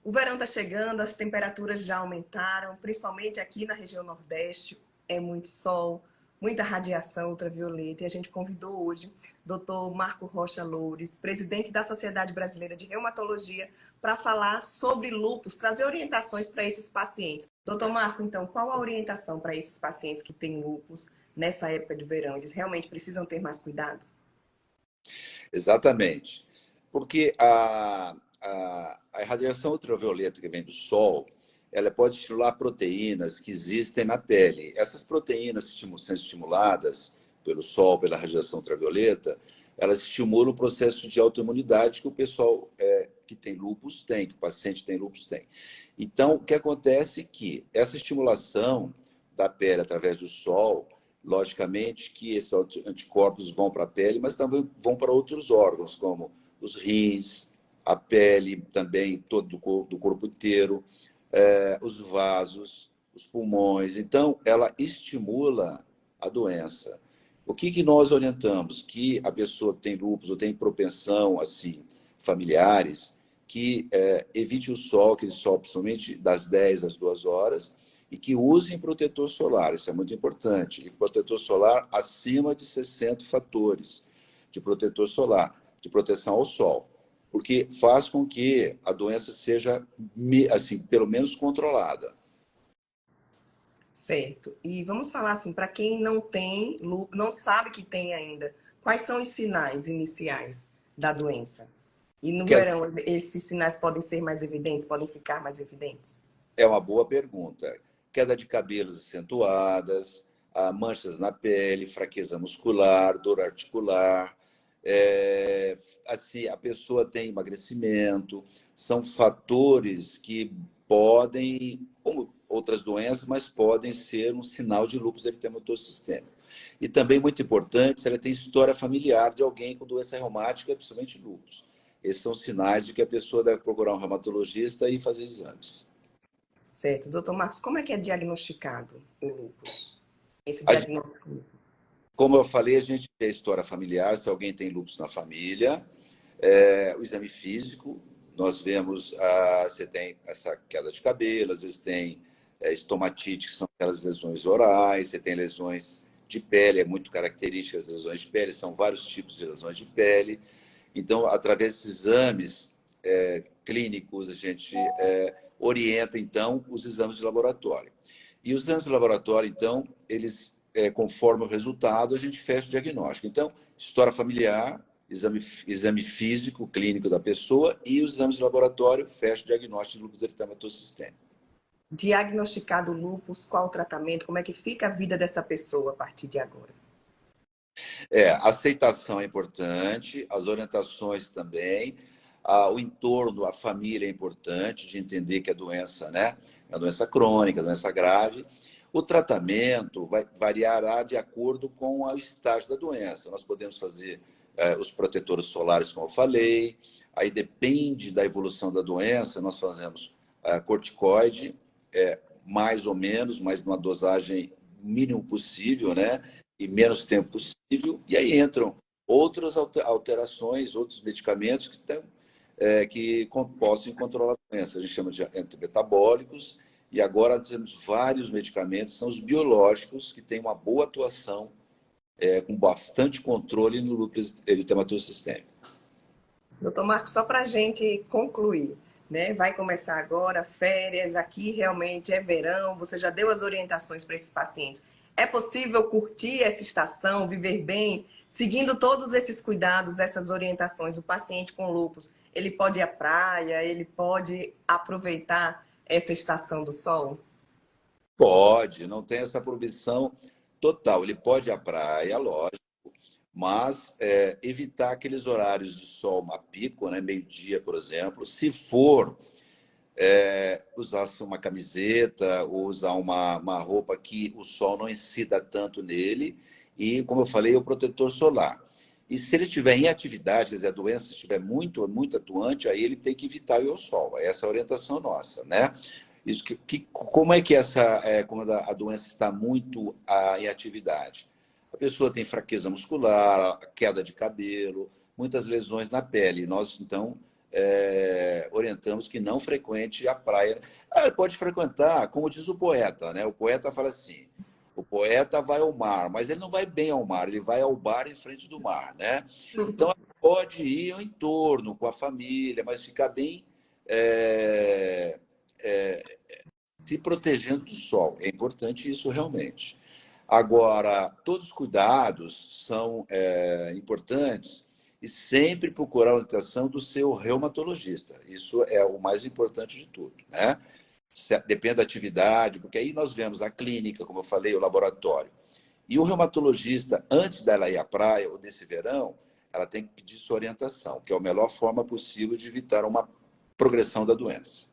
O verão está chegando, as temperaturas já aumentaram, principalmente aqui na região Nordeste. É muito sol, muita radiação ultravioleta. E a gente convidou hoje o Dr. Marco Rocha Loures, presidente da Sociedade Brasileira de Reumatologia, para falar sobre lúpus, trazer orientações para esses pacientes. Doutor Marco, então, qual a orientação para esses pacientes que têm lúpus nessa época de verão? Eles realmente precisam ter mais cuidado? Exatamente. Porque a radiação ultravioleta que vem do sol, ela pode estimular proteínas que existem na pele. Essas proteínas sendo estimuladas pelo sol, pela radiação ultravioleta, elas estimulam o processo de autoimunidade que o pessoal que tem lúpus tem, que o paciente tem lúpus tem. Então, o que acontece é que essa estimulação da pele através do sol, logicamente que esses anticorpos vão para a pele, mas também vão para outros órgãos, como os rins, a pele também, todo do corpo inteiro, os vasos, os pulmões. Então, ela estimula a doença. O que nós orientamos? Que a pessoa que tem lúpus ou tem propensão, assim, familiares, que evite o sol, aquele sol principalmente das 10 às 2 horas, e que usem protetor solar, isso é muito importante. E protetor solar acima de 60 fatores de protetor solar, de proteção ao sol, porque faz com que a doença seja, assim, pelo menos controlada. Certo. E vamos falar assim, para quem não tem lúpus, não sabe que tem ainda, quais são os sinais iniciais da doença? E no verão, esses sinais podem ser mais evidentes, podem ficar mais evidentes? É uma boa pergunta. Queda de cabelos acentuadas, manchas na pele, fraqueza muscular, dor articular, assim, a pessoa tem emagrecimento, são fatores que podem, como outras doenças, mas podem ser um sinal de lúpus eritematoso sistêmico. E também, muito importante, se ela tem história familiar de alguém com doença reumática, principalmente lúpus. Esses são sinais de que a pessoa deve procurar um reumatologista e fazer exames. Certo. Doutor Marcos, como é que é diagnosticado o lúpus? Esse Gente, diagnóstico? como eu falei, a gente vê a história familiar, se alguém tem lúpus na família, o exame físico, nós vemos, você tem essa queda de cabelo, às vezes tem estomatite, que são aquelas lesões orais, você tem lesões de pele, é muito característica as lesões de pele, são vários tipos de lesões de pele. Então, através desses exames clínicos, a gente orienta, então, os exames de laboratório. E os exames de laboratório, então, eles, conforme o resultado, a gente fecha o diagnóstico. Então, história familiar, exame físico, clínico da pessoa e os exames de laboratório, fecha o diagnóstico de lúpus eritematoso sistêmico. Diagnosticado o lúpus, qual o tratamento? Como é que fica a vida dessa pessoa a partir de agora? A aceitação é importante, as orientações também, o entorno, a família é importante, de entender que a doença, né, é uma doença crônica, doença grave. O tratamento variará de acordo com o estágio da doença. Nós podemos fazer os protetores solares, como eu falei, aí depende da evolução da doença, nós fazemos corticoide, mais ou menos, mas numa dosagem mínimo possível, né? E menos tempo possível, e aí entram outras alterações, outros medicamentos que possam controlar a doença. A gente chama de antimetabólicos, e agora temos vários medicamentos, são os biológicos, que têm uma boa atuação, com bastante controle no lúpus eritematoso sistêmico. Doutor Marcos, só para a gente concluir, né? Vai começar agora férias, aqui realmente é verão, você já deu as orientações para esses pacientes. É possível curtir essa estação, viver bem, seguindo todos esses cuidados, essas orientações? O paciente com lúpus, ele pode ir à praia, ele pode aproveitar essa estação do sol? Pode, não tem essa proibição total. Ele pode ir à praia, lógico, mas evitar aqueles horários de sol a pico, né, meio-dia, por exemplo. Se for usar uma camiseta ou usar uma roupa que o sol não incida tanto nele e, como eu falei, o protetor solar. E se ele estiver em atividade, quer dizer, a doença estiver muito, muito atuante, aí ele tem que evitar ir ao sol. Essa é a orientação nossa, né? Isso como é que quando a doença está muito em atividade? A pessoa tem fraqueza muscular, queda de cabelo, muitas lesões na pele. Nós, então, orientamos que não frequente a praia. Ele pode frequentar, como diz o poeta, né? O poeta fala assim, o poeta vai ao mar, mas ele não vai bem ao mar, ele vai ao bar em frente do mar, né? Então, pode ir ao entorno, com a família, mas ficar bem se protegendo do sol. É importante isso realmente. Agora, todos os cuidados são importantes e sempre procurar a orientação do seu reumatologista. Isso é o mais importante de tudo, né? Depende da atividade, porque aí nós vemos a clínica, como eu falei, o laboratório. E o reumatologista, antes dela ir à praia ou desse verão, ela tem que pedir sua orientação, que é a melhor forma possível de evitar uma progressão da doença.